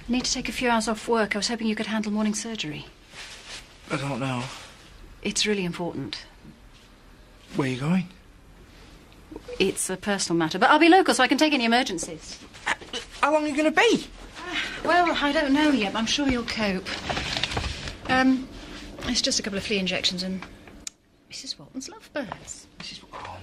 Need to take a few hours off work. I was hoping you could handle morning surgery. I don't know. It's really important. Where are you going? It's a personal matter, but I'll be local so I can take any emergencies. How long are you going to be? Well, I don't know yet, but I'm sure you'll cope. It's just a couple of flea injections and Mrs. Walton's lovebirds. Oh,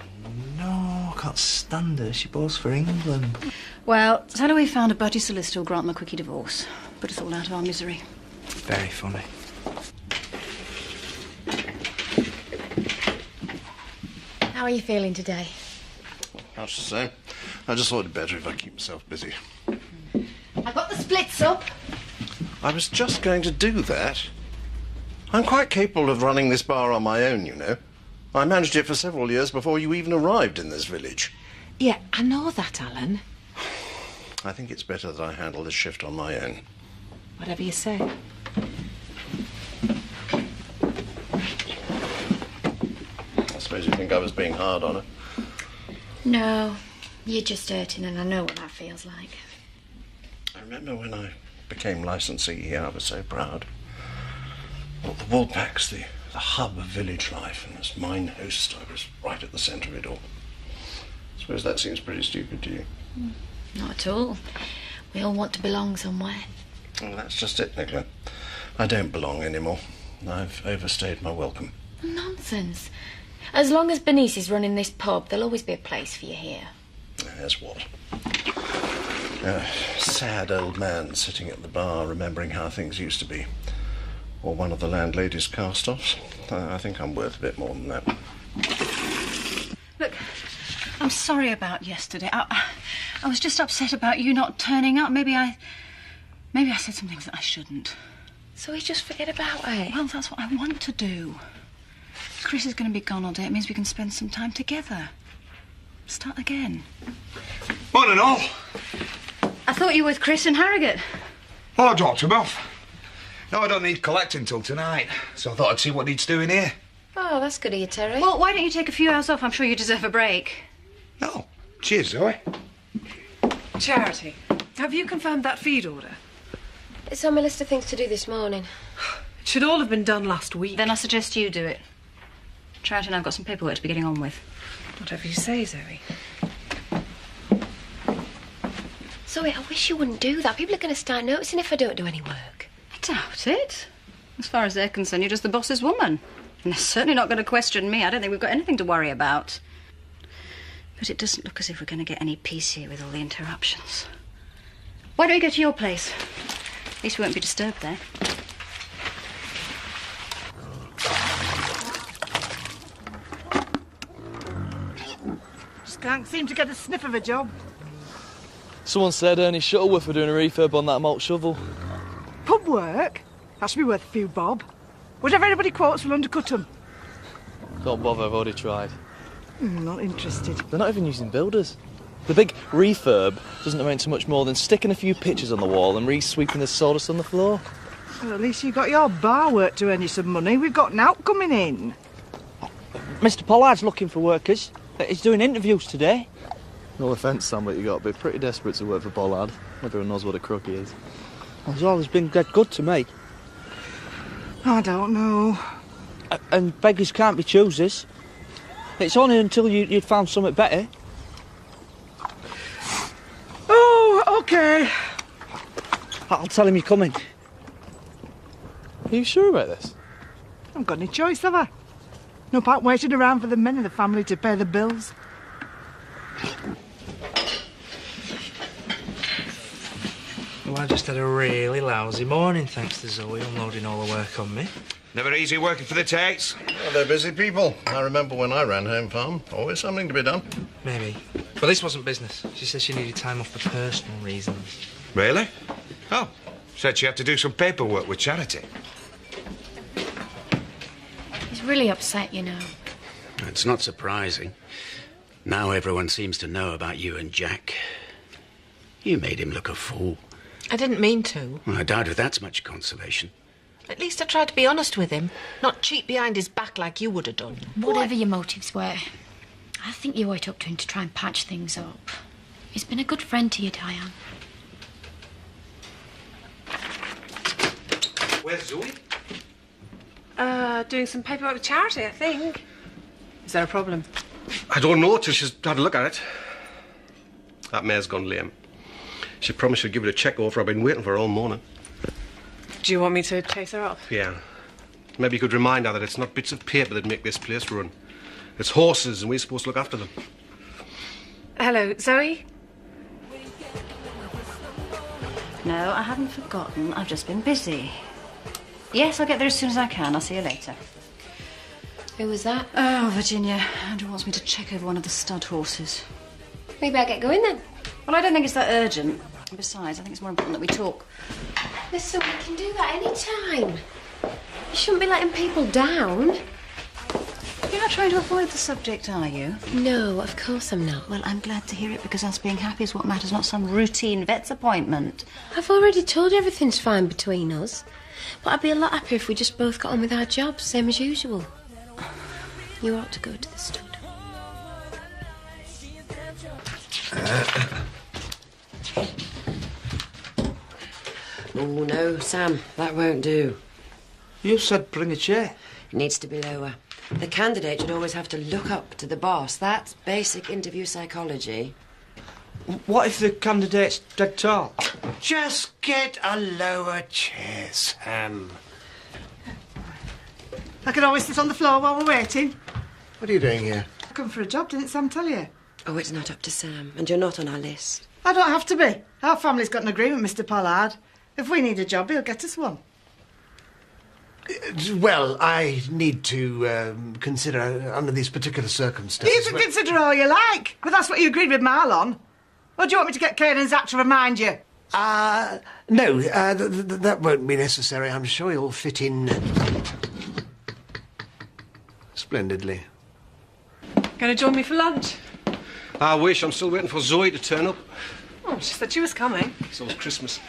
no, I can't stand her. She bores for England. Well, tell her we found a budgie solicitor who'll grant them a quickie divorce. Put us all out of our misery. Very funny. How are you feeling today? Much the same. I just thought it'd be better if I keep myself busy. I've got the splits up. I was just going to do that. I'm quite capable of running this bar on my own, you know. I managed it for several years before you even arrived in this village. Yeah, I know that, Alan. I think it's better that I handle this shift on my own. Whatever you say. I suppose you think I was being hard on her. No, you're just hurting and I know what that feels like. I remember when I became licensee here, I was so proud. Well, the Woolpack's the hub of village life, and as mine host, I was right at the centre of it all. I suppose that seems pretty stupid to you. Not at all. We all want to belong somewhere. Well, that's just it, Nicola. I don't belong anymore. I've overstayed my welcome. Nonsense. As long as Bernice is running this pub, there'll always be a place for you here. As what? A sad old man sitting at the bar remembering how things used to be. Or one of the landlady's cast-offs. I think I'm worth a bit more than that. Look, I'm sorry about yesterday. I was just upset about you not turning up. Maybe I said some things that I shouldn't. So we just forget about it? Well, that's what I want to do. Chris is going to be gone all day. It means we can spend some time together. Start again. Morning, all. I thought you were with Chris and Harrogate. Well, I dropped him off. No, I don't need collecting till tonight, so I thought I'd see what needs doing here. Oh, that's good of you, Terry. Well, why don't you take a few hours off? I'm sure you deserve a break. No. Cheers, Zoe. Charity, have you confirmed that feed order? It's on my list of things to do this morning. It should all have been done last week. Then I suggest you do it. Charity and I've got some paperwork to be getting on with. Whatever you say, Zoe. Zoe, I wish you wouldn't do that. People are going to start noticing if I don't do any work. I doubt it. As far as they're concerned, you're just the boss's woman. And they're certainly not going to question me. I don't think we've got anything to worry about. But it doesn't look as if we're going to get any peace here with all the interruptions. Why don't we go to your place? At least we won't be disturbed there. Just can't seem to get a sniff of a job. Someone said Ernie Shuttleworth were doing a refurb on that malt shovel. Pub work? That should be worth a few bob. Whatever anybody quotes will undercut them. Don't bother, I've already tried. Not interested. They're not even using builders. The big refurb doesn't amount to much more than sticking a few pictures on the wall and re-sweeping the sawdust on the floor. Well, at least you got your bar work to earn you some money. We've got Nout coming in. Mr. Pollard's looking for workers. He's doing interviews today. No offence, Sam, but you've got to be pretty desperate to work for Pollard. Everyone knows what a crook he is. Well, he's always been dead good to me. I don't know. And beggars can't be choosers. It's only until you'd found something better. Oh, OK. I'll tell him you're coming. Are you sure about this? I haven't got any choice, have I? No point waiting around for the men in the family to pay the bills. Well, I just had a really lousy morning, thanks to Zoe unloading all the work on me. Never easy working for the Tates. Well, they're busy people. I remember when I ran home farm. Always something to be done. Maybe. But this wasn't business. She said she needed time off for personal reasons. Really? Oh, said she had to do some paperwork with Charity. He's really upset, you know. It's not surprising. Now everyone seems to know about you and Jack. You made him look a fool. I didn't mean to. Well, I doubt if that's much consolation. At least I tried to be honest with him, not cheat behind his back like you would have done. Whatever your motives were, I think you owe it up to him to try and patch things up. He's been a good friend to you, Diane. Where's Zoe? Doing some paperwork with charity, I think. Is there a problem? I don't know till she's had a look at it. That mare's gone lame. She promised she'd give it a check over. I've been waiting for her all morning. Do you want me to chase her up? Yeah. Maybe you could remind her that it's not bits of paper that make this place run. It's horses, and we're supposed to look after them. Hello, Zoe? No, I haven't forgotten. I've just been busy. Yes, I'll get there as soon as I can. I'll see you later. Who was that? Oh, Virginia. Andrew wants me to check over one of the stud horses. We better get going then. Well, I don't think it's that urgent. Besides, I think it's more important that we talk. Listen, we can do that any time. You shouldn't be letting people down. You're not trying to avoid the subject, are you? No, of course I'm not. Well, I'm glad to hear it, because us being happy is what matters, not some routine vet's appointment. I've already told you everything's fine between us. But I'd be a lot happier if we just both got on with our jobs, same as usual. You ought to go to the stud. Oh, no, Sam, that won't do. You said bring a chair. It needs to be lower. The candidate should always have to look up to the boss. That's basic interview psychology. What if the candidate's dead tall? Just get a lower chair, Sam. I could always sit on the floor while we're waiting. What are you doing here? I come for a job, didn't Sam tell you? Oh, it's not up to Sam, and you're not on our list. I don't have to be. Our family's got an agreement, Mr. Pollard. If we need a job, he'll get us one. Well, I need to consider under these particular circumstances. You can consider all you like, but that's what you agreed with Marlon. Or do you want me to get Kane and Zach to remind you? No, that won't be necessary. I'm sure you'll fit in splendidly. Going to join me for lunch? I wish. I'm still waiting for Zoe to turn up. Oh, she said she was coming. So was Christmas.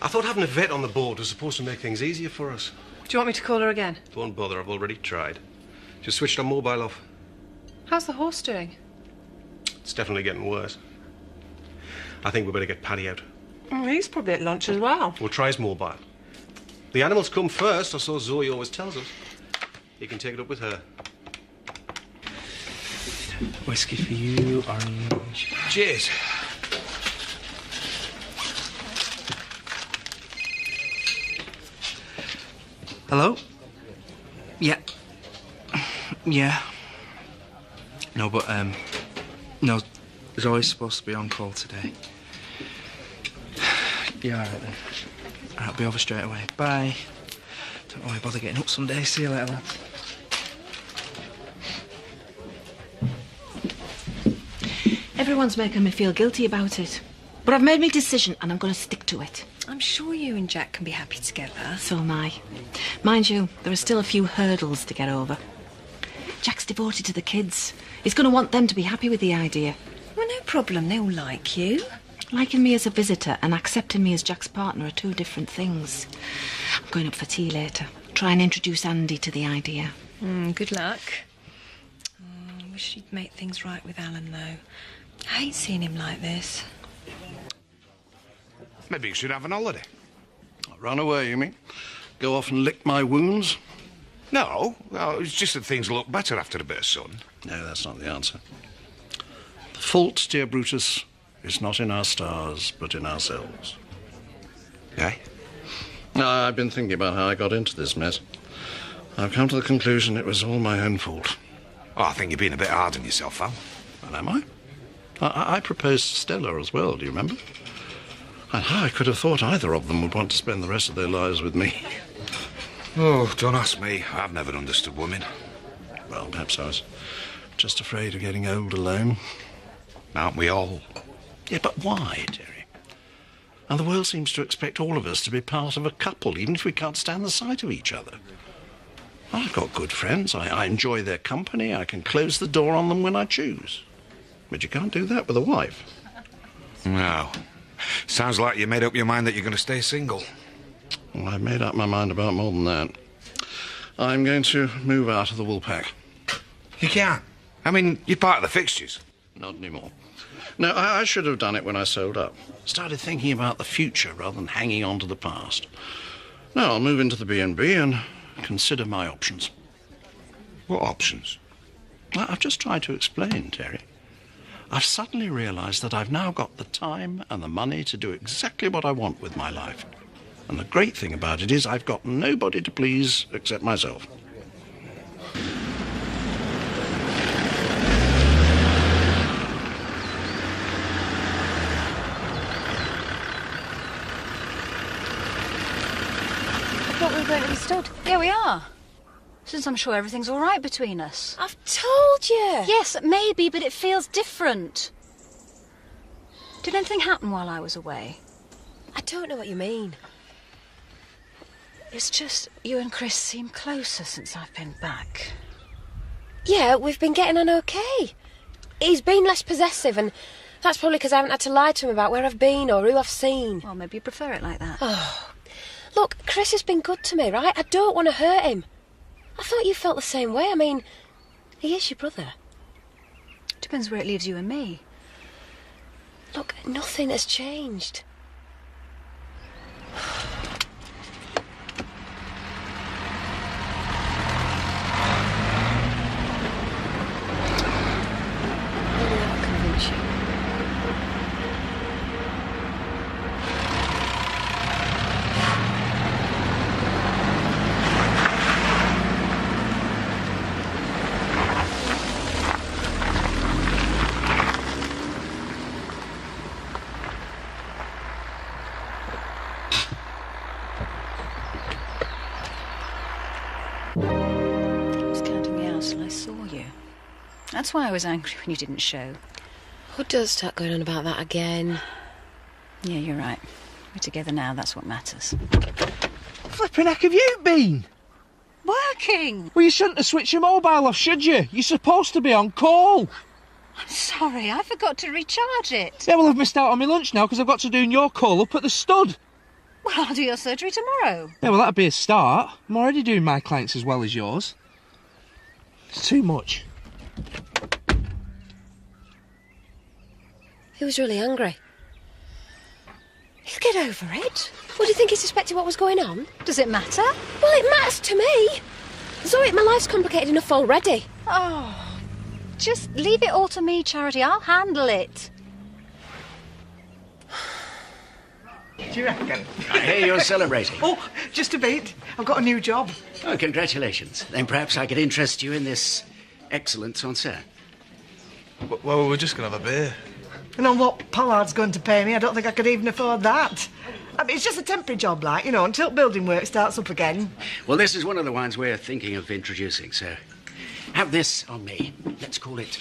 I thought having a vet on the board was supposed to make things easier for us. Do you want me to call her again? Don't bother, I've already tried. Just switched her mobile off. How's the horse doing? It's definitely getting worse. I think we better get Paddy out. Oh, he's probably at lunch as well. We'll try his mobile. The animals come first, or so Zoe always tells us. You can take it up with her. Whiskey for you, orange. Cheers. Hello? Yeah. Yeah. No, but, no, Zoe's supposed to be on call today. Yeah, all right then. I'll be over straight away. Bye. Don't worry, bother getting up someday. See you later, lads. Everyone's making me feel guilty about it. But I've made my decision and I'm going to stick to it. I'm sure you and Jack can be happy together. So am I. Mind you, there are still a few hurdles to get over. Jack's devoted to the kids. He's going to want them to be happy with the idea. Well, no problem. They all like you. Liking me as a visitor and accepting me as Jack's partner are two different things. I'm going up for tea later. Try and introduce Andy to the idea. Good luck. I wish you'd make things right with Alan, though. I hate seeing him like this. Maybe you should have an holiday. Run away, you mean? Go off and lick my wounds? No, it's just that things look better after a bit of sun. No, that's not the answer. The fault, dear Brutus, is not in our stars, but in ourselves. Eh? I've been thinking about how I got into this mess. I've come to the conclusion it was all my own fault. Oh, I think you're being a bit hard on yourself, Al. Well, am I? I proposed to Stella as well, do you remember? And how I could have thought either of them would want to spend the rest of their lives with me. Oh, don't ask me. I've never understood women. Well, perhaps I was just afraid of getting old alone. Aren't we all? Yeah, but why, Terry? And the world seems to expect all of us to be part of a couple, even if we can't stand the sight of each other. I've got good friends. I enjoy their company. I can close the door on them when I choose. But you can't do that with a wife. No. Sounds like you made up your mind that you're going to stay single. Well, I've made up my mind about more than that. I'm going to move out of the Woolpack. You can't. I mean, you're part of the fixtures. Not anymore. No, I should have done it when I sold up. Started thinking about the future rather than hanging on to the past. No, I'll move into the B&B and consider my options. What options? I've just tried to explain, Terry. I've suddenly realised that I've now got the time and the money to do exactly what I want with my life. And the great thing about it is I've got nobody to please except myself. I thought we were going to be stood. Yeah, we are. Since I'm sure everything's all right between us. I've told you. Yes, maybe, but it feels different. Did anything happen while I was away? I don't know what you mean. It's just you and Chris seem closer since I've been back. Yeah, we've been getting on okay. He's been less possessive, and that's probably because I haven't had to lie to him about where I've been or who I've seen. Well, maybe you prefer it like that. Oh, look, Chris has been good to me, right? I don't want to hurt him. I thought you felt the same way. I mean, he is your brother. Depends where it leaves you and me. Look, nothing has changed. Maybe that'll convince you. That's why I was angry when you didn't show. Oh, don't start going on about that again. Yeah, you're right. We're together now, that's what matters. Flipping heck have you been? Working! Well, you shouldn't have switched your mobile off, should you? You're supposed to be on call. I'm sorry, I forgot to recharge it. Yeah, well, I've missed out on my lunch now because I've got to do your call up at the stud. Well, I'll do your surgery tomorrow. Yeah, well, that'd be a start. I'm already doing my clients as well as yours. It's too much. He was really angry. He'll get over it. What, do you think he suspected what was going on? Does it matter? Well, it matters to me. Zoe, my life's complicated enough already. Oh, just leave it all to me, Charity. I'll handle it. Do you reckon? I hear you're celebrating. Oh, just a bit. I've got a new job. Oh, congratulations. Then perhaps I could interest you in this excellence on set. Well, we're just going to have a beer. And on what Pollard's going to pay me, I don't think I could even afford that. I mean, it's just a temporary job, like, you know, until building work starts up again. Well, this is one of the wines we're thinking of introducing, so have this on me. Let's call it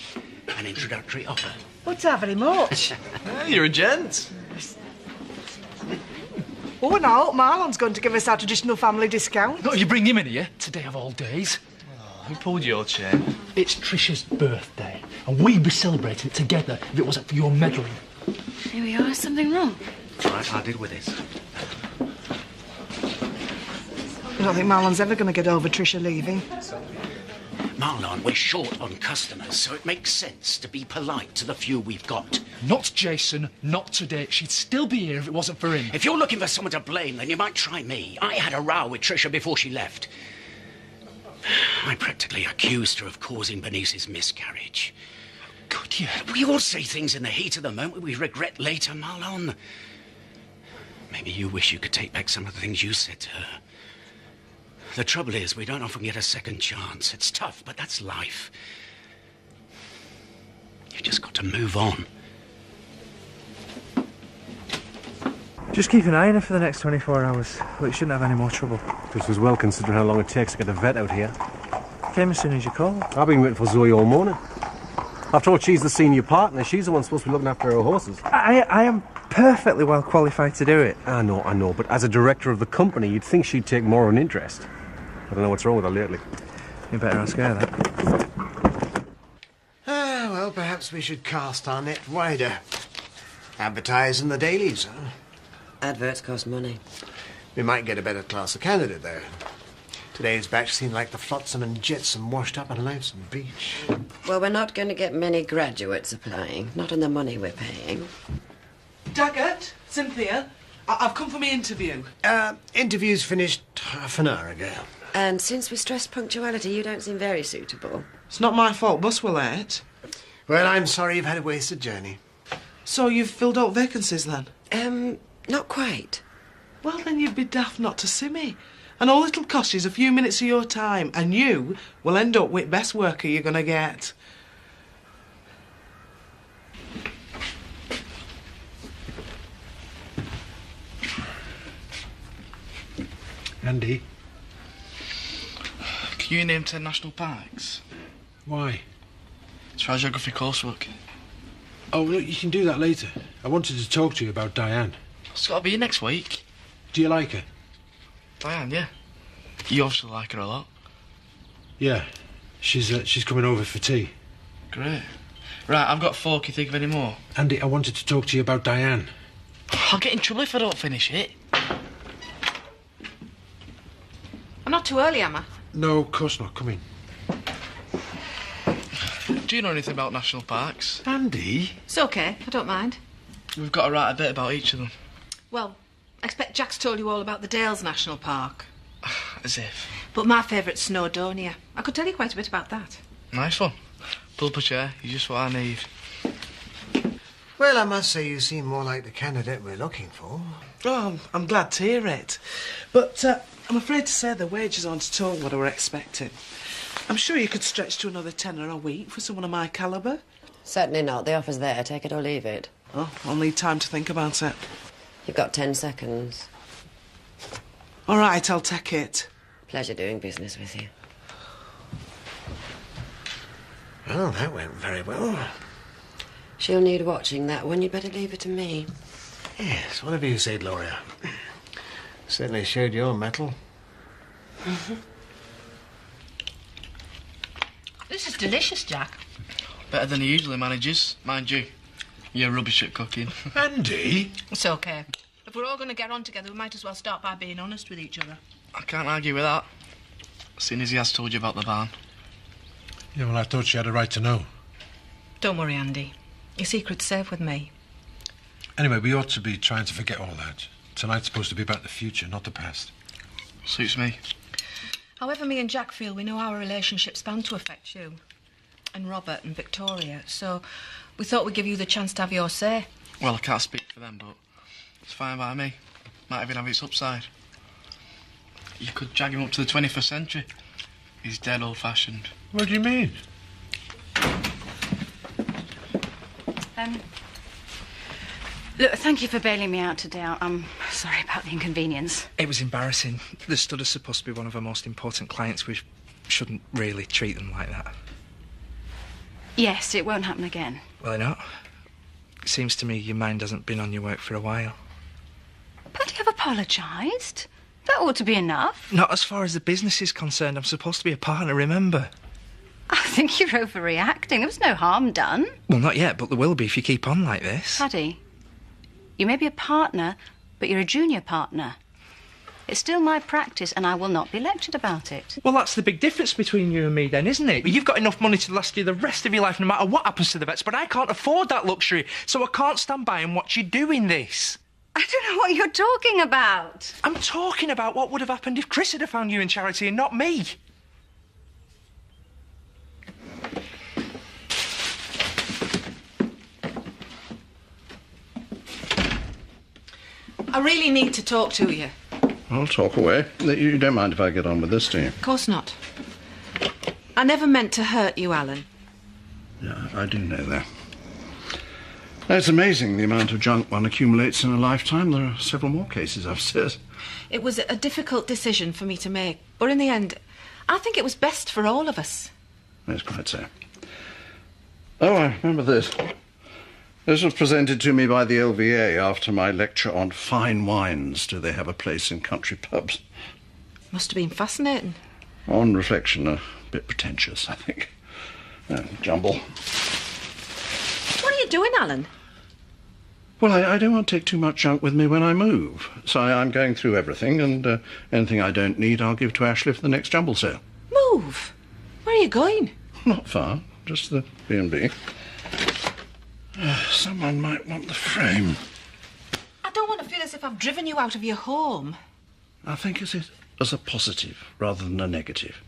an introductory offer. What's that very much? You're a gent. Oh, and I hope Marlon's going to give us our traditional family discount. No, you bring him in here, today of all days. Who pulled your chain? It's Tricia's birthday, and we'd be celebrating it together if it wasn't for your meddling. Here we are. Is something wrong? Right, I'll deal with this. I don't think Marlon's ever going to get over Tricia leaving. Marlon, we're short on customers, so it makes sense to be polite to the few we've got. Not Jason, not today. She'd still be here if it wasn't for him. If you're looking for someone to blame, then you might try me. I had a row with Tricia before she left. I practically accused her of causing Bernice's miscarriage. Could you? We all say things in the heat of the moment we regret later, Marlon. Maybe you wish you could take back some of the things you said to her. The trouble is, we don't often get a second chance. It's tough, but that's life. You've just got to move on. Just keep an eye on her for the next 24 hours. Well, you shouldn't have any more trouble. This was well considering how long it takes to get a vet out here. Came as soon as you called. I've been waiting for Zoe all morning. After all, she's the senior partner. She's the one supposed to be looking after her horses. I am perfectly well qualified to do it. I know. But as a director of the company, you'd think she'd take more of an interest. I don't know what's wrong with her lately. You better ask her that. Well, perhaps we should cast our net wider. Advertise in the dailies, huh? Adverts cost money. We might get a better class of candidate there. Today's batch seemed like the flotsam and jetsam washed up on Lonesome Beach. Well, we're not going to get many graduates applying. Not on the money we're paying. Daggert, Cynthia, I've come for my interview. Interview's finished half an hour ago. And since we stressed punctuality, you don't seem very suitable. It's not my fault. Bus were late. Well, I'm sorry you've had a wasted journey. So you've filled out vacancies then? Not quite. Well, then you'd be daft not to see me. And all it'll cost you is a few minutes of your time, and you will end up with best worker you're going to get. Andy? Can you name 10 national parks? Why? It's for our geography coursework. Oh, look, you can do that later. I wanted to talk to you about Diane. It's got to be next week. Do you like her? Diane, yeah. You obviously like her a lot. Yeah. She's coming over for tea. Great. Right, I've got 4. Can you think of any more? Andy, I wanted to talk to you about Diane. I'll get in trouble if I don't finish it. I'm not too early, am I? No, of course not. Come in. Do you know anything about national parks? Andy? It's okay, I don't mind. We've got to write a bit about each of them. Well, I expect Jack's told you all about the Dales National Park. As if. But my favourite's Snowdonia. I could tell you quite a bit about that. Nice one. Pull up a chair. You're just what I need. Well, I must say you seem more like the candidate we're looking for. Oh, I'm glad to hear it. But I'm afraid to say the wages aren't at all what I were expecting. I'm sure you could stretch to another £10 a week for someone of my calibre. Certainly not. The offer's there. Take it or leave it. Oh, I'll need time to think about it. You've got 10 seconds. All right, I'll take it. Pleasure doing business with you. Well, that went very well. She'll need watching, that one. You'd better leave her to me. Yes, whatever you say, Gloria. Certainly showed your mettle. This is delicious, Jack. Better than he usually manages, mind you. You're rubbish at cooking. Andy? It's okay. If we're all going to get on together, we might as well start by being honest with each other. I can't argue with that. Seeing as he has told you about the barn. Yeah, well, I thought she had a right to know. Don't worry, Andy. Your secret's safe with me. Anyway, we ought to be trying to forget all that. Tonight's supposed to be about the future, not the past. Suits me. However, me and Jack feel we know our relationship's bound to affect you. And Robert and Victoria. So we thought we'd give you the chance to have your say. Well, I can't speak for them, but it's fine by me. Might even have its upside. You could drag him up to the 21st century. He's dead old-fashioned. What do you mean? Look, thank you for bailing me out today. I'm sorry about the inconvenience. It was embarrassing. The stud is supposed to be one of our most important clients. We shouldn't really treat them like that. Yes, it won't happen again. Well, not. It seems to me your mind hasn't been on your work for a while. Paddy, I've apologised. That ought to be enough. Not as far as the business is concerned. I'm supposed to be a partner, remember? I think you're overreacting. There was no harm done. Well, not yet, but there will be if you keep on like this. Paddy, you may be a partner, but you're a junior partner. It's still my practice, and I will not be lectured about it. Well, that's the big difference between you and me, then, isn't it? You've got enough money to last you the rest of your life, no matter what happens to the vets, but I can't afford that luxury, so I can't stand by and watch you doing this. I don't know what you're talking about. I'm talking about what would have happened if Chris had found you in charity and not me. I really need to talk to you. I'll talk away. You don't mind if I get on with this, do you? Of course not. I never meant to hurt you, Alan. Yeah, I do know that. It's amazing the amount of junk one accumulates in a lifetime. There are several more cases upstairs. It was a difficult decision for me to make, but in the end, I think it was best for all of us. That's quite so. Oh, I remember this. This was presented to me by the LVA after my lecture on fine wines. Do they have a place in country pubs? Must have been fascinating. On reflection, a bit pretentious, I think. Jumble. What are you doing, Alan? Well, I don't want to take too much junk with me when I move. So I'm going through everything, and anything I don't need I'll give to Ashley for the next jumble sale. Move? Where are you going? Not far, just the B&B. Someone might want the frame. I don't want to feel as if I've driven you out of your home. I think of it as a positive rather than a negative.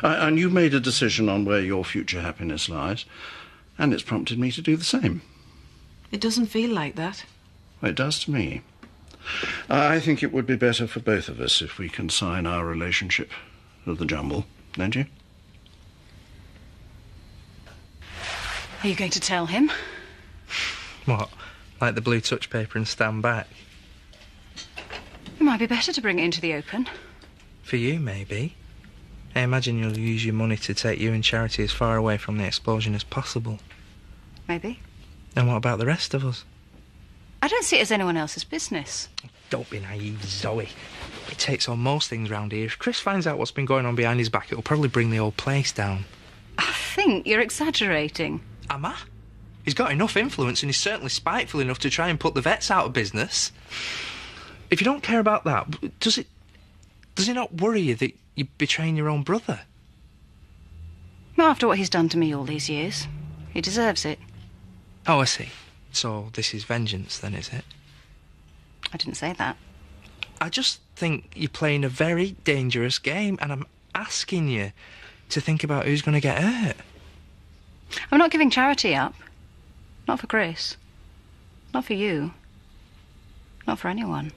And you made a decision on where your future happiness lies, and it's prompted me to do the same. It doesn't feel like that. It does to me. I think it would be better for both of us if we consign our relationship to the jumble, don't you? Are you going to tell him? What? Like the blue touch paper and stand back? It might be better to bring it into the open. For you, maybe. I imagine you'll use your money to take you and Charity as far away from the explosion as possible. Maybe. And what about the rest of us? I don't see it as anyone else's business. Don't be naive, Zoe. It takes on most things round here. If Chris finds out what's been going on behind his back, it'll probably bring the whole place down. I think you're exaggerating. Am I? He's got enough influence and he's certainly spiteful enough to try and put the vets out of business. If you don't care about that, does it not worry you that you're betraying your own brother? Not after what he's done to me all these years. He deserves it. Oh, I see. So this is vengeance then, is it? I didn't say that. I just think you're playing a very dangerous game, and I'm asking you to think about who's going to get hurt. I'm not giving Charity up. Not for Chris. Not for you. Not for anyone.